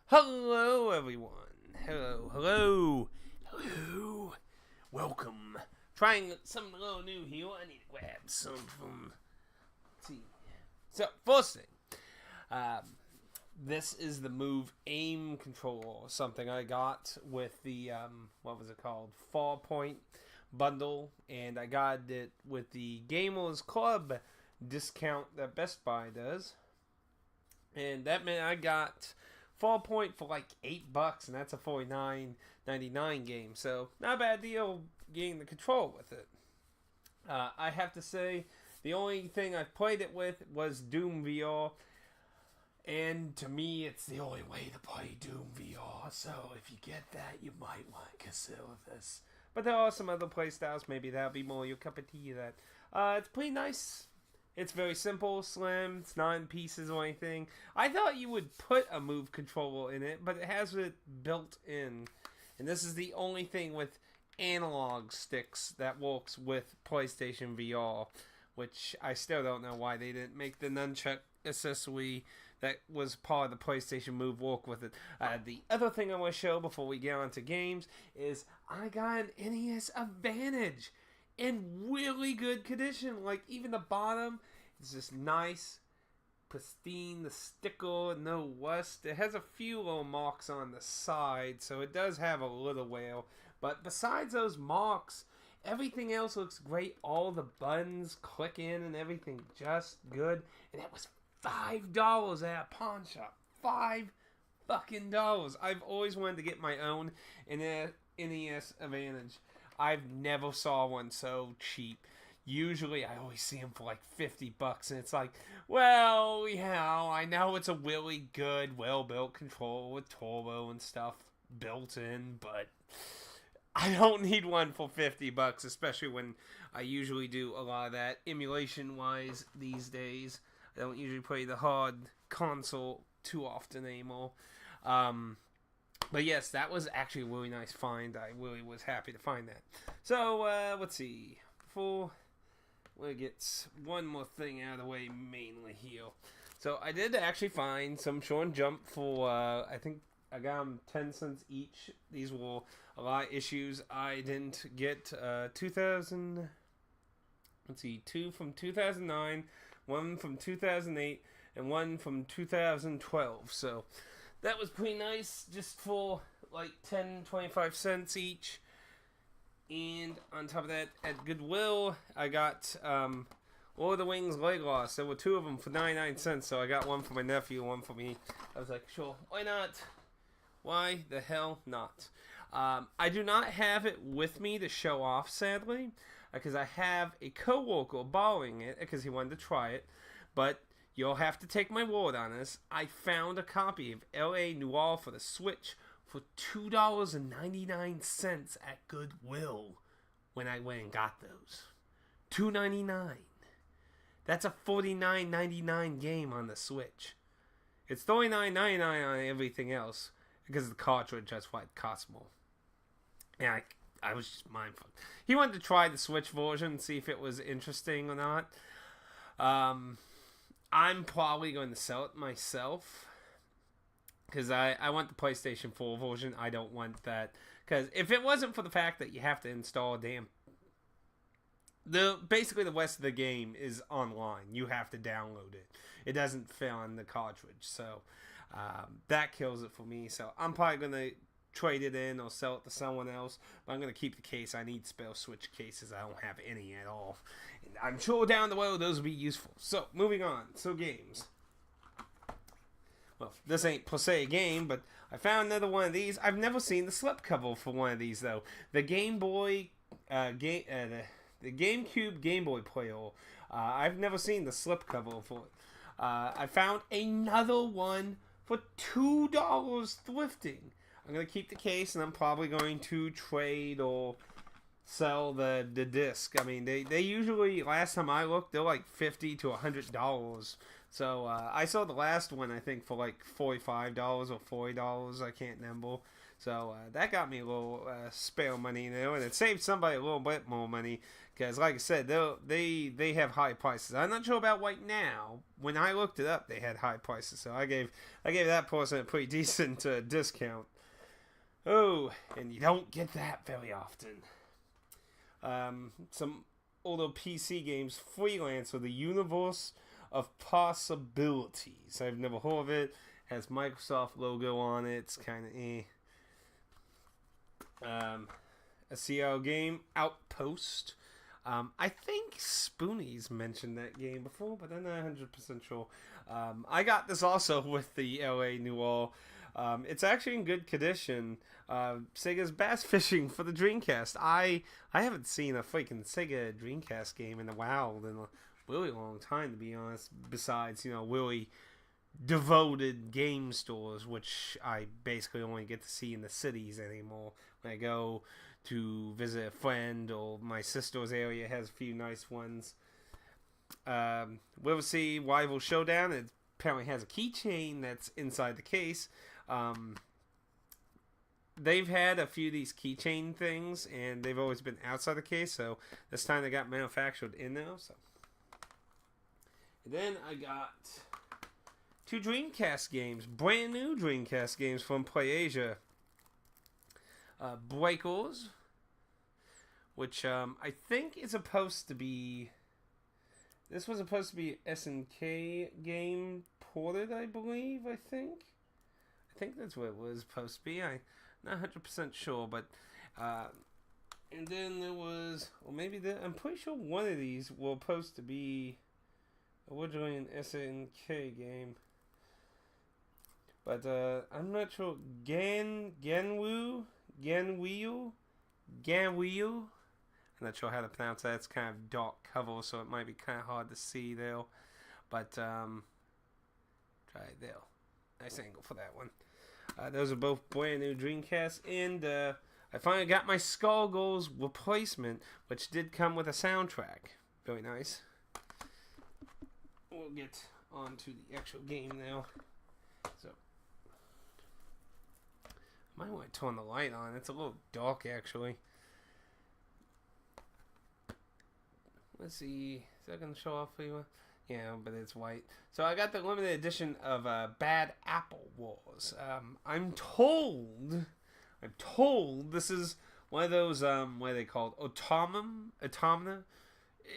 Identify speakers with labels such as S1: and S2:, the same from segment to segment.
S1: Hello, everyone. Hello. Welcome. Trying something a little new here. I need to grab some from. Let's see. So, first thing. This is the Move Aim controller, something I got with the, what was it called? 4-point bundle. And I got it with the Gamers Club discount that Best Buy does. And that meant I got 4-point for like $8, and that's a $49.99 game. So not a bad deal getting the control with it. I have to say, the only thing I've played it with was Doom VR, and to me, it's the only way to play Doom VR. So if you get that, you might want to consider this. But there are some other playstyles. Maybe that'll be more your cup of tea. It's pretty nice. It's very simple, slim, it's not in pieces or anything. I thought you would put a Move controller in it, but it has it built in. And this is the only thing with analog sticks that works with PlayStation VR, which I still don't know why they didn't make the nunchuck accessory that was part of the PlayStation Move work with it. The other thing I want to show before we get on to games is I got an NES Advantage in really good condition. Like, even the bottom is just nice, pristine. The sticker, no rust. It has a few little marks on the side, so it does have a little wear. But besides those marks, everything else looks great. All the buttons click in and everything just good. And it was $5 at a pawn shop. $5 I've always wanted to get my own NES Advantage. I've never saw one so cheap. Usually, I always see them for like $50, and it's like, well, yeah, I know it's a really good, well-built controller with turbo and stuff built in, but I don't need one for $50, especially when I usually do a lot of that emulation-wise these days. I don't usually play the hard console too often anymore. But yes, that was actually a really nice find. I really was happy to find that. So, let's see. Before we get one more thing out of the way mainly here. So, I did actually find some Shonen Jump for, I think I got them 10 cents each. These were a lot of issues. I didn't get 2000, let's see, 2 from 2009, 1 from 2008, and 1 from 2012. So, that was pretty nice, just for like 10-25 cents each. And on top of that, at Goodwill, I got Lord of the Wings Legolas. There were 2 of them for 99 cents, so I got one for my nephew, one for me. I was like, sure, why not? Why the hell not? I do not have it with me to show off, sadly, because I have a coworker borrowing it because he wanted to try it, but you'll have to take my word on this. I found a copy of L.A. Noire for the Switch for $2.99 at Goodwill when I went and got those. $2.99. That's a $49.99 game on the Switch. It's $39.99 on everything else because the cartridge, that's why it costs more. Yeah, I was just mindful. He wanted to try the Switch version and see if it was interesting or not. I'm probably going to sell it myself because I want the PlayStation 4 version. I don't want that, because if it wasn't for the fact that you have to install basically the rest of the game is online. You have to download it. It doesn't fit on the cartridge, so that kills it for me. So I'm probably going to trade it in or sell it to someone else, but I'm going to keep the case. I need spare Switch cases. I don't have any at all. And I'm sure down the road those will be useful. So, moving on. So, games. Well, this ain't per se a game, but I found another one of these. I've never seen the slipcover for one of these, though. The Game Boy, the GameCube Game Boy player. I've never seen the slipcover for it. I found another one for $2 thrifting. I'm going to keep the case, and I'm probably going to trade or sell the disc. I mean, they usually, last time I looked, they're like $50 to $100. So, I saw the last one, I think, for like $45 or $40. I can't remember. So, that got me a little spare money there, and it saved somebody a little bit more money, Because, like I said, they have high prices. I'm not sure about right now. When I looked it up, they had high prices, so I gave that person a pretty decent discount. Oh, and you don't get that very often. Some older PC games, Freelance with the Universe of Possibilities. I've never heard of it. Has Microsoft logo on it. It's kind of a CL game, Outpost. I think Spoonies mentioned that game before, but I'm not 100% sure. I got this also with the LA Noir. It's actually in good condition. Sega's Bass Fishing for the Dreamcast. I haven't seen a freaking Sega Dreamcast game in the wild in a really long time, to be honest. Besides, really devoted game stores, which I basically only get to see in the cities anymore. When I go to visit a friend, or my sister's area has a few nice ones. We'll see Rival Showdown. It apparently has a keychain that's inside the case. They've had a few of these keychain things, and they've always been outside the case, so this time they got manufactured in there. So, and then I got 2 Dreamcast games, brand new Dreamcast games from PlayAsia. Breakers, which I think is supposed to be. This was supposed to be an SNK game ported, I believe. I think that's what it was supposed to be. I'm not 100% sure, but and then there was, or maybe I'm pretty sure one of these was supposed to be originally an SNK game. But I'm not sure. Ganwu. I'm not sure how to pronounce that. It's kind of dark cover, so it might be kind of hard to see there. But try it there. Nice angle for that one. Those are both brand new Dreamcast, and I finally got my Skullgirls replacement, which did come with a soundtrack. Very nice. We'll get on to the actual game now. So. Might want to turn the light on. It's a little dark, actually. Let's see. Is that going to show off for you? Yeah, but it's white. So I got the limited edition of Bad Apple Wars. I'm told this is one of those, what are they called? Automata?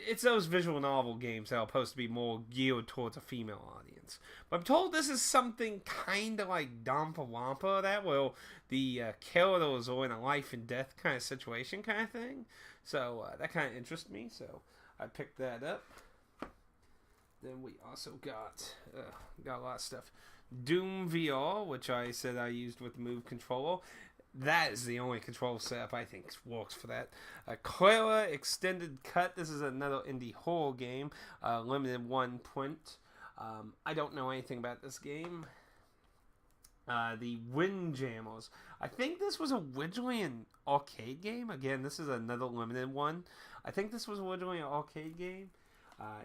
S1: It's those visual novel games that are supposed to be more geared towards a female audience. But I'm told this is something kind of like Dampa Wampa, that where the characters are in a life and death kind of situation kind of thing. So that kind of interests me, so I picked that up. Then we also got a lot of stuff. Doom VR, which I said I used with the Move controller. That is the only control setup I think works for that. Clara Extended Cut. This is another indie horror game. Limited 1 print. I don't know anything about this game. The Windjammers. I think this was originally an arcade game. Again, this is another limited one. I think this was originally an arcade game.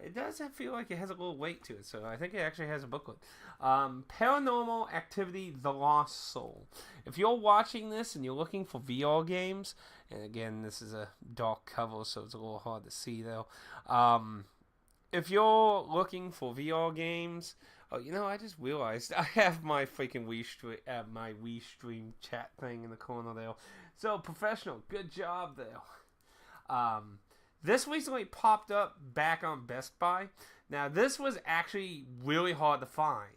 S1: It does feel like it has a little weight to it, so I think it actually has a booklet. Paranormal Activity: The Lost Soul. If you're watching this and you're looking for VR games, and again, this is a dark cover, so it's a little hard to see though. If you're looking for VR games, I just realized I have my freaking Wii Stream chat thing in the corner there. So, Professional, good job there. This recently popped up back on Best Buy. Now, this was actually really hard to find.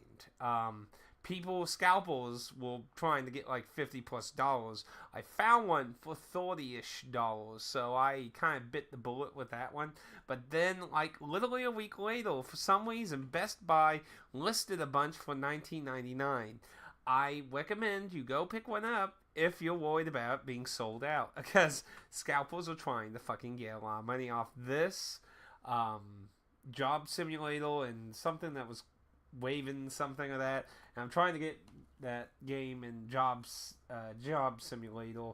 S1: Scalpers were trying to get like $50+. I found one for $30-ish, so I kind of bit the bullet with that one. But then, like literally a week later, for some reason, Best Buy listed a bunch for $19.99. I recommend you go pick one up if you're worried about being sold out, because scalpers are trying to fucking get a lot of money off this Job Simulator and something that was waving something of that. And I'm trying to get that game in Job Simulator.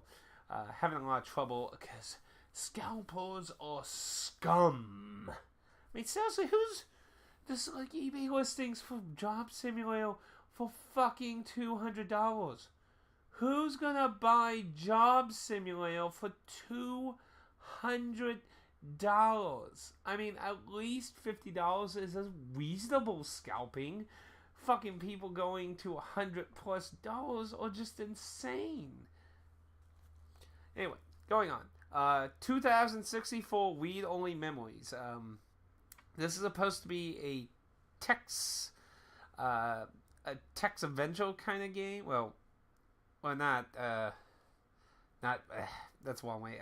S1: Having a lot of trouble because scalpers are scum. I mean, seriously, who's this like eBay listings for Job Simulator for fucking $200? Who's gonna buy Job Simulator for $200? I mean, at least $50 is a reasonable scalping. Fucking people going to $100+ are just insane. Anyway, going on. 2064 read-only memories. This is supposed to be a text adventure kind of game. Well, not. That's one way.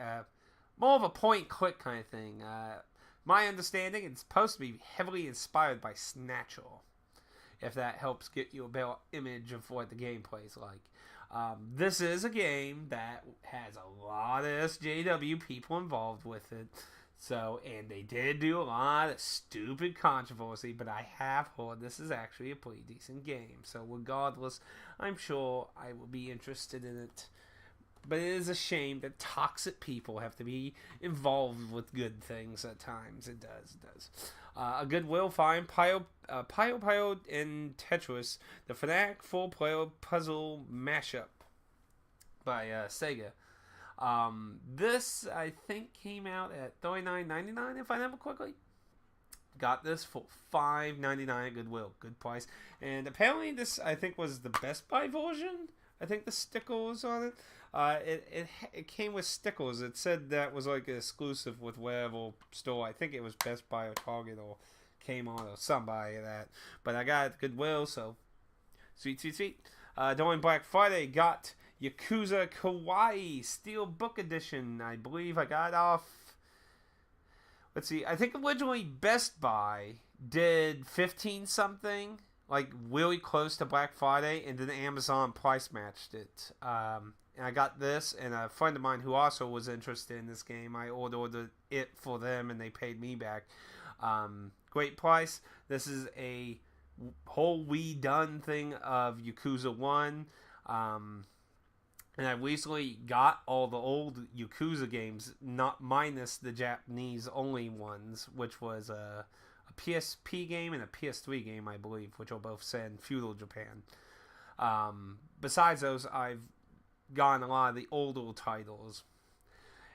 S1: More of a point-click kind of thing. My understanding, it's supposed to be heavily inspired by Snatcher, if that helps get you a better image of what the gameplay is like. This is a game that has a lot of SJW people involved with it. So, and they did do a lot of stupid controversy, but I have heard this is actually a pretty decent game. So regardless, I'm sure I will be interested in it. But it is a shame that toxic people have to be involved with good things at times. It does. A Goodwill find, Pio and Tetris, the Fnatic 4-player puzzle mashup by Sega. This, I think, came out at $39.99, if I remember quickly. Got this for $5.99 at Goodwill. Good price. And apparently this, I think, was the Best Buy version. I think the stickers on it. It came with stickers. It said that was like an exclusive with whatever store. I think it was Best Buy or Target or Kmart or somebody of that. But I got it at Goodwill, so sweet. During Black Friday, got Yakuza Kawaii Steelbook Edition. I believe I got off. Let's see. I think originally Best Buy did 15 something, like really close to Black Friday, and then Amazon price matched it. And I got this, and a friend of mine who also was interested in this game, I ordered it for them, and they paid me back. Great price. This is a whole redone thing of Yakuza 1. And I recently got all the old Yakuza games, not minus the Japanese only ones, which was a PSP game and a PS3 game, I believe, which are both set in feudal Japan. Besides those, I've gotten a lot of the older titles.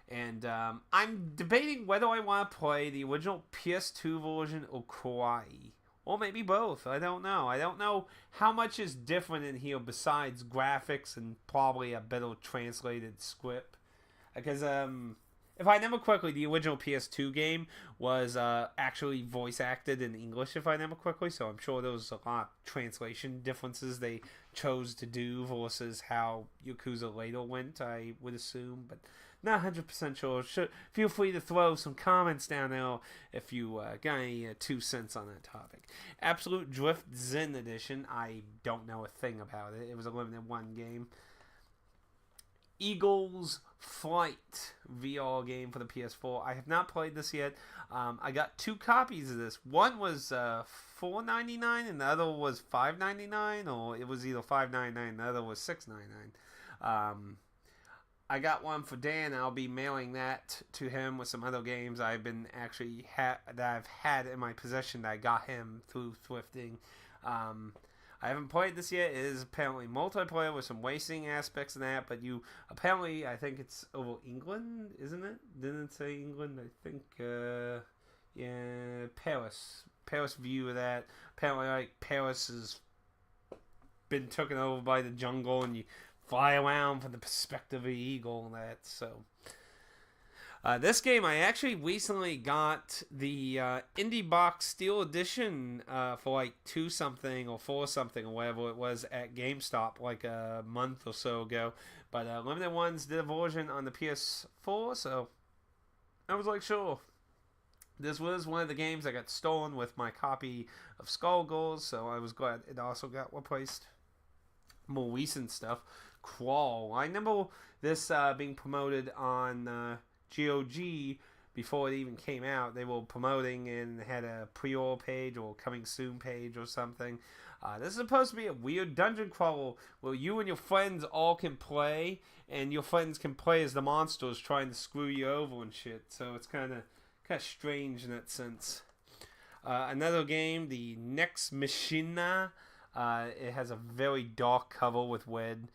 S1: And I'm debating whether I want to play the original PS2 version or Kawaii. Or maybe both. I don't know. I don't know how much is different in here besides graphics and probably a better translated script. Because if I remember correctly, the original PS2 game was actually voice acted in English, if I remember correctly. So I'm sure there was a lot of translation differences they chose to do versus how Yakuza later went, I would assume. But not 100% sure. Feel free to throw some comments down there if you got any 2 cents on that topic. Absolute Drift Zen Edition. I don't know a thing about it. It was a limited one game. Eagles Flight VR game for the PS4. I have not played this yet. I got 2 copies of this. One was $4.99 and the other was $5.99, or it was either $5.99 and the other was $6.99. I got one for Dan. I'll be mailing that to him with some other games I've been actually that I've had in my possession that I got him through thrifting. I haven't played this yet. It is apparently multiplayer with some racing aspects in that, but you apparently, I think it's over England, isn't it? Didn't it say England? I think, yeah, Paris. Paris view of that. Apparently, like, Paris has been taken over by the jungle, and you fly around from the perspective of the eagle and that, so. This game, I actually recently got the Indie Box Steel Edition for like 2 something or 4 something or whatever it was at GameStop like a month or so ago. But Limited Ones did a version on the PS4, so I was like, sure. This was one of the games that got stolen with my copy of Skullgirls, so I was glad it also got replaced. More recent stuff, Crawl. I remember this being promoted on GOG before it even came out. They were promoting and had a pre-order page or coming soon page or something. This is supposed to be a weird dungeon crawler where you and your friends all can play, and your friends can play as the monsters trying to screw you over and shit. So it's kind of strange in that sense. Another game, the Next Machina. It has a very dark cover with red.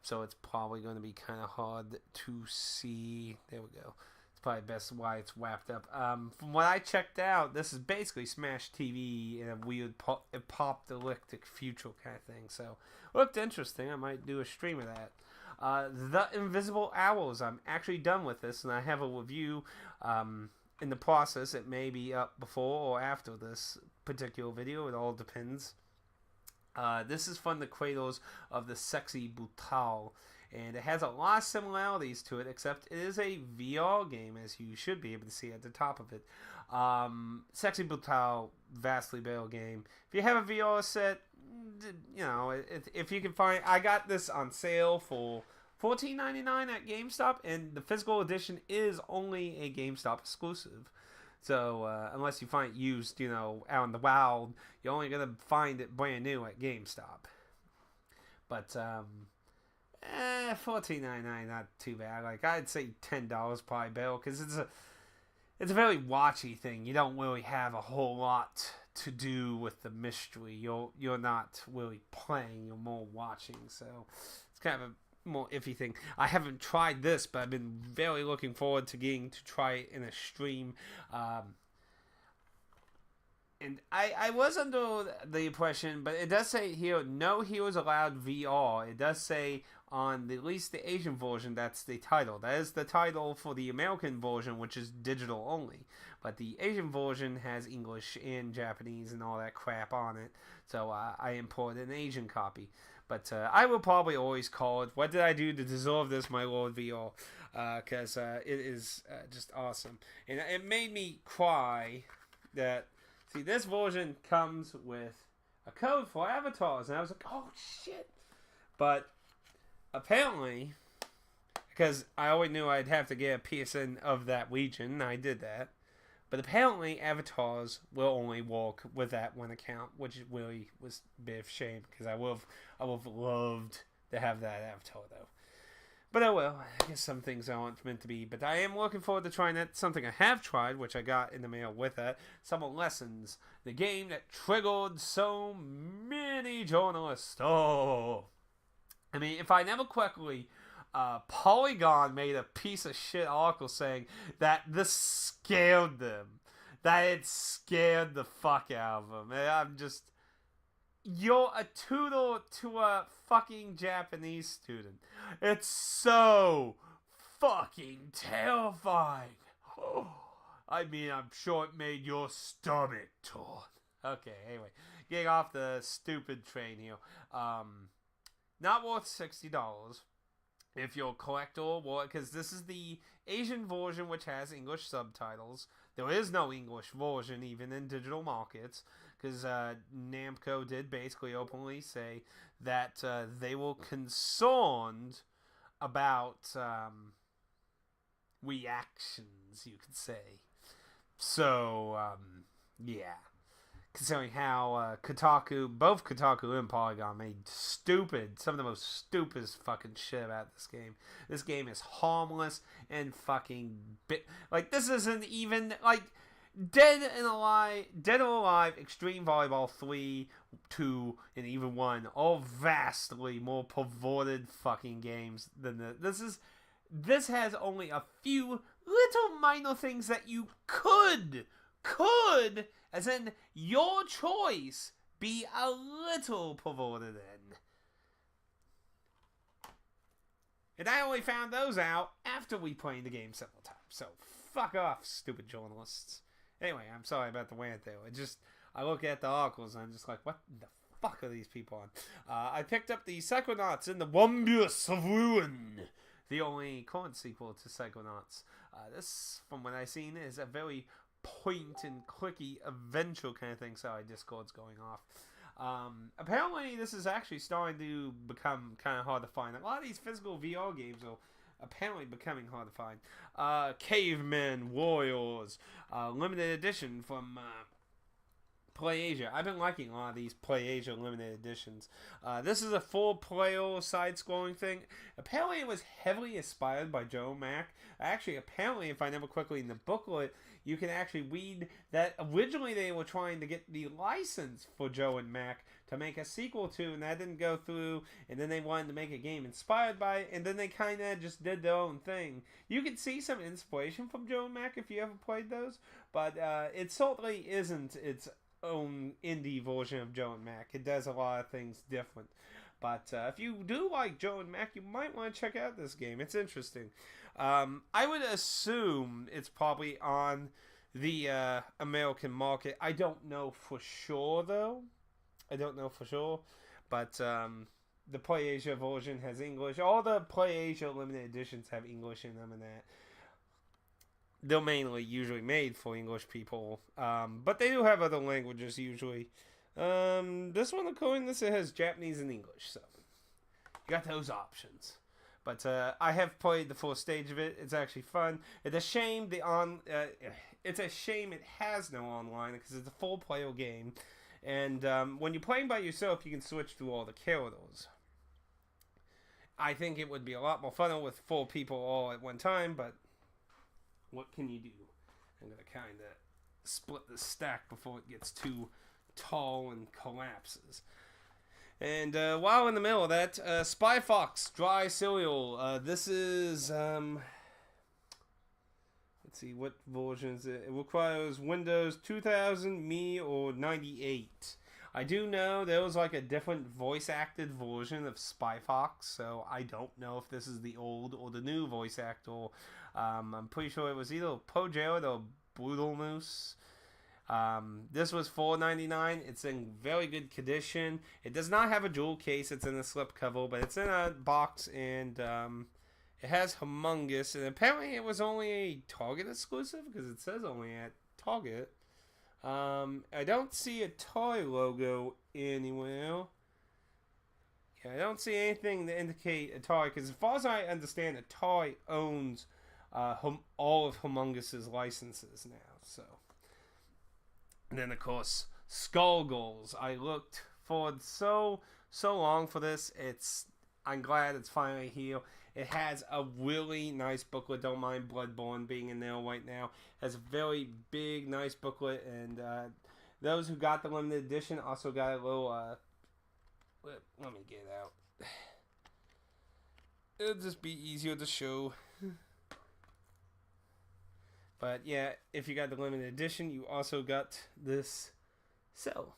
S1: So it's probably going to be kind of hard to see. There we go. It's probably best why it's wrapped up. From what I checked out, this is basically Smash TV in a weird apocalyptic future kind of thing. So, looked interesting. I might do a stream of that. The Invisible Owls. I'm actually done with this, and I have a review in the process. It may be up before or after this particular video. It all depends. This is from the cradles of the Sexy Brutal, and it has a lot of similarities to it, except it is a VR game, as you should be able to see at the top of it. Sexy Brutal, vastly better game. If you have a VR set, you know, if you can find, I got this on sale for $14.99 at GameStop, and the physical edition is only a GameStop exclusive. So, unless you find it used, you know, out in the wild, you're only going to find it brand new at GameStop. But, $14.99, not too bad. Like, I'd say $10 probably better, because it's a very watchy thing. You don't really have a whole lot to do with the mystery. You're not really playing, you're more watching, so it's kind of a more iffy thing. I haven't tried this, but I've been very looking forward to getting to try it in a stream. And I was under the impression, but it does say here, no heroes allowed VR. It does say on at least the Asian version, that's the title. That is the title for the American version, which is digital only. But the Asian version has English and Japanese and all that crap on it. So I imported an Asian copy. But I will probably always call it, what did I do to deserve this, my Lord VR? Because it is just awesome. And it made me cry that, see, this version comes with a code for avatars. And I was like, oh, shit. But apparently, because I always knew I'd have to get a PSN of that region, I did that. But apparently, avatars will only work with that one account, which really was a bit of a shame, because I would have loved to have that avatar, though. But oh well, I guess some things aren't meant to be. But I am looking forward to trying that. Something I have tried, which I got in the mail with that, Summer Lessons, the game that triggered so many journalists. Oh, I mean, if I never correctly, Polygon made a piece of shit article saying that this scared them. That it scared the fuck out of them. And I'm just, you're a tutor to a fucking Japanese student. It's so fucking terrifying. I mean, I'm sure it made your stomach turn. Okay, anyway, getting off the stupid train here. Not worth $60. If you're a collector, because this is the Asian version, which has English subtitles. There is no English version even in digital markets, because Namco did basically openly say that they were concerned about reactions, you could say. So, yeah. Considering how both Kotaku and Polygon made some of the most stupidest fucking shit about this game. This game is harmless and fucking like, this isn't even, like, Dead or Alive, Extreme Volleyball 3, 2, and even 1, all vastly more perverted fucking games than this has only a few little minor things that you could, as in your choice, be a little perverted in. And I only found those out after we played the game several times. So fuck off, stupid journalists. Anyway, I'm sorry about the rant there. I look at the articles and I'm just like, what the fuck are these people on? I picked up the Psychonauts in the Wonders of Ruin, the only current sequel to Psychonauts. This, from what I've seen, is a very point and clicky adventure kind of thing. Sorry, Discord's going off. Apparently this is actually starting to become kind of hard to find. A lot of these physical VR games are apparently becoming hard to find. Cavemen Warriors, limited edition from PlayAsia. I've been liking a lot of these PlayAsia limited editions. This is a 4-player side-scrolling thing. Apparently it was heavily inspired by Joe Mac. Actually, apparently, if I remember quickly in the booklet, you can actually read that originally they were trying to get the license for Joe and Mac to make a sequel to, and that didn't go through, and then they wanted to make a game inspired by it, and then they kind of just did their own thing. You can see some inspiration from Joe and Mac if you ever played those, but it certainly isn't its own indie version of Joe and Mac. It does a lot of things different. But if you do like Joe and Mac, you might want to check out this game. It's interesting. I would assume it's probably on the American market. I don't know for sure, though. I don't know for sure. But the PlayAsia version has English. All the PlayAsia limited editions have English in them and that. They're mainly usually made for English people. But they do have other languages usually. This one, according to this, it has Japanese and English, so you got those options. But I have played the full stage of it. It's actually fun. It's a shame it's a shame it has no online because it's a full player game, and when you're playing by yourself, you can switch through all the characters. I think it would be a lot more fun with 4 people all at one time, but what can you do? I'm gonna kind of split the stack before it gets too tall and collapses. And while in the middle of that, Spy Fox Dry Cereal. This is let's see, what version is it? It requires Windows 2000, Me, or 98. I do know there was like a different voice acted version of Spy Fox, so I don't know if this is the old or the new voice actor. I'm pretty sure it was either Poe Jarrett or Brutal Moose. This was $4.99. It's in very good condition. It does not have a jewel case. It's in a slip cover, but it's in a box, and it has Humongous. And apparently, it was only a Target exclusive because it says only at Target. I don't see a toy logo anywhere. Yeah, I don't see anything to indicate Atari, because as far as I understand, Atari owns all of Humongous's licenses now. So, and then of course, Skullgirls. I looked forward so long for this. I'm glad it's finally here. It has a really nice booklet. Don't mind Bloodborne being in there right now. It has a very big, nice booklet, and those who got the limited edition also got a little. Let me get it out. It'll just be easier to show. But yeah, if you got the limited edition, you also got this cell.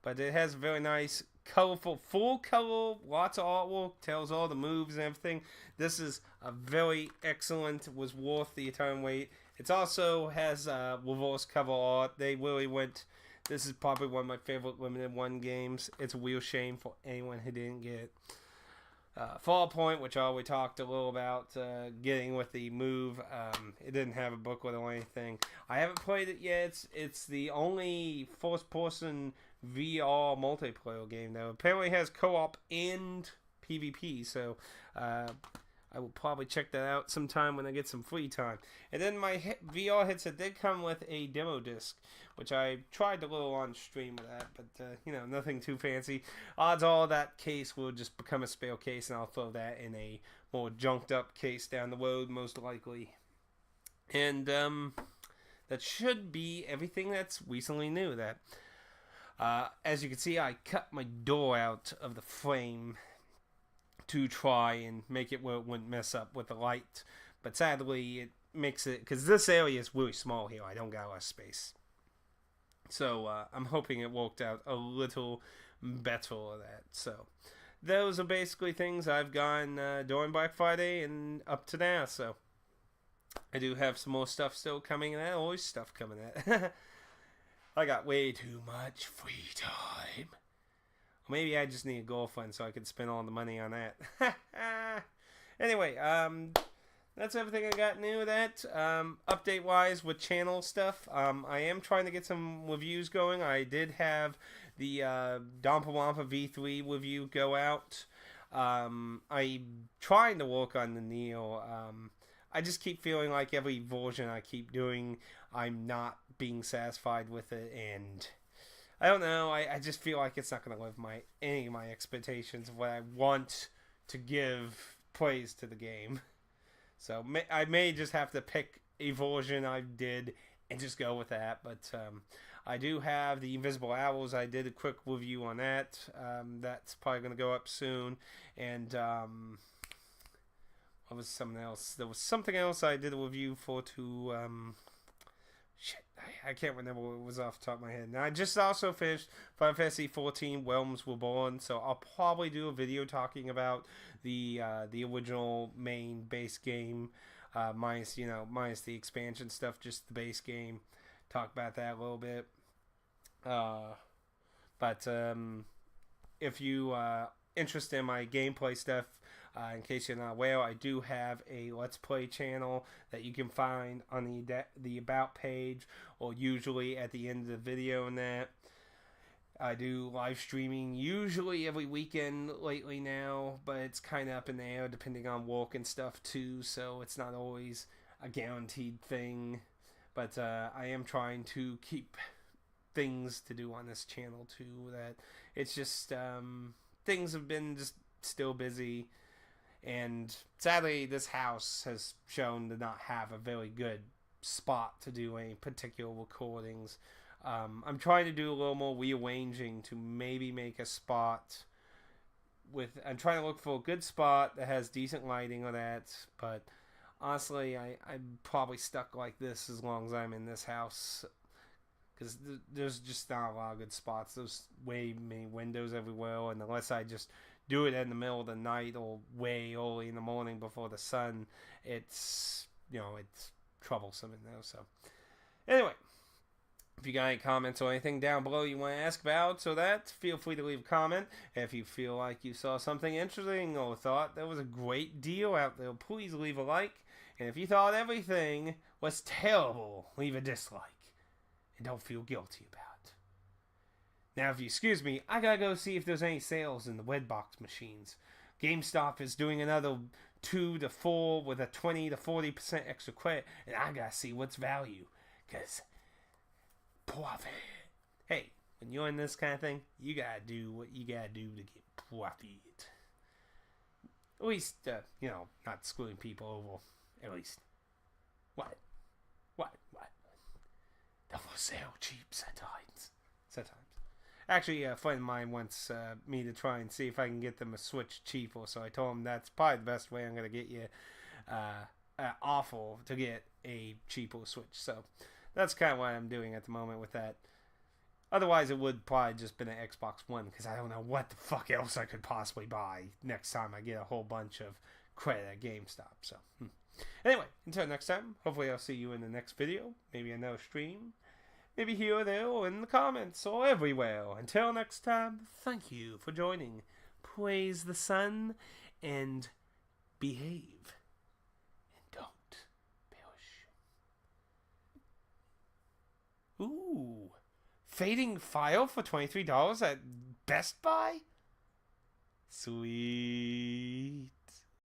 S1: But it has a very nice, colorful, full color, lots of artwork, tells all the moves and everything. This is a very excellent, was worth the time wait. It also has reverse cover art. They really went. This is probably one of my favorite limited one games. It's a real shame for anyone who didn't get it. Fall Point, which I already talked a little about getting with the move. It didn't have a booklet or anything. I haven't played it yet. It's the only first-person VR multiplayer game that apparently has co-op and PvP. So I will probably check that out sometime when I get some free time. And then my VR headset did come with a demo disc, which I tried a little on stream with that, but nothing too fancy. Odds are that case will just become a spare case, and I'll throw that in a more junked up case down the road, most likely. And that should be everything that's recently new. That as you can see, I cut my door out of the frame to try and make it where it wouldn't mess up with the light, but sadly it makes it, because this area is really small here, I don't got a lot of space, so I'm hoping it worked out a little better of that. So those are basically things I've gotten during Black Friday and up to now. So I do have some more stuff still coming in. Always stuff coming in. I got way too much free time. Maybe I just need a girlfriend so I can spend all the money on that. Anyway, that's everything I got new with that. Update-wise with channel stuff, I am trying to get some reviews going. I did have the Dompa Wampa V3 review go out. I'm trying to work on the Neo. I just keep feeling like every version I keep doing, I'm not being satisfied with it, and I don't know. I just feel like it's not going to live any of my expectations of what I want to give praise to the game. So I may just have to pick a version I did and just go with that. But I do have the Invisible Owls. I did a quick review on that. That's probably going to go up soon. And what was something else? There was something else I did a review for to. Shit, I can't remember what it was off the top of my head. And I just also finished Final Fantasy 14 Realms Were Born, so I'll probably do a video talking about the original main base game, minus the expansion stuff, just the base game. Talk about that a little bit. But if you interested in my gameplay stuff, in case you're not aware, I do have a Let's Play channel that you can find on the About page, or usually at the end of the video and that. I do live streaming usually every weekend lately now, but it's kind of up in the air depending on work and stuff too, so it's not always a guaranteed thing. But I am trying to keep things to do on this channel too. That it's just things have been just still busy. And sadly, this house has shown to not have a very good spot to do any particular recordings. I'm trying to do a little more rearranging to maybe make a spot I'm trying to look for a good spot that has decent lighting on that. But honestly, I'm probably stuck like this as long as I'm in this house. Because there's just not a lot of good spots. There's way many windows everywhere. And unless I just do it in the middle of the night or way early in the morning before the sun, it's troublesome in there. So anyway, if you got any comments or anything down below you want to ask about, feel free to leave a comment. If you feel like you saw something interesting or thought there was a great deal out there, please leave a like. And if you thought everything was terrible, leave a dislike. And don't feel guilty about it. Now, if you excuse me, I gotta go see if there's any sales in the Redbox machines. GameStop is doing another 2 to 4 with a 20 to 40% extra credit, and I gotta see what's value. Because, profit. Hey, when you're in this kind of thing, you gotta do what you gotta do to get profit. At least, not screwing people over. At least. What? They will sell cheap sometimes. Actually, a friend of mine wants me to try and see if I can get them a Switch cheaper. So I told him that's probably the best way I'm going to get you offer to get a cheaper Switch. So that's kind of what I'm doing at the moment with that. Otherwise, it would probably just been an Xbox One, because I don't know what the fuck else I could possibly buy next time I get a whole bunch of credit at GameStop. So anyway, until next time, hopefully I'll see you in the next video. Maybe another stream. Maybe here or there, or in the comments, or everywhere. Until next time, thank you for joining. Praise the sun, and behave. And don't perish. Ooh. Fading File for $23 at Best Buy? Sweet.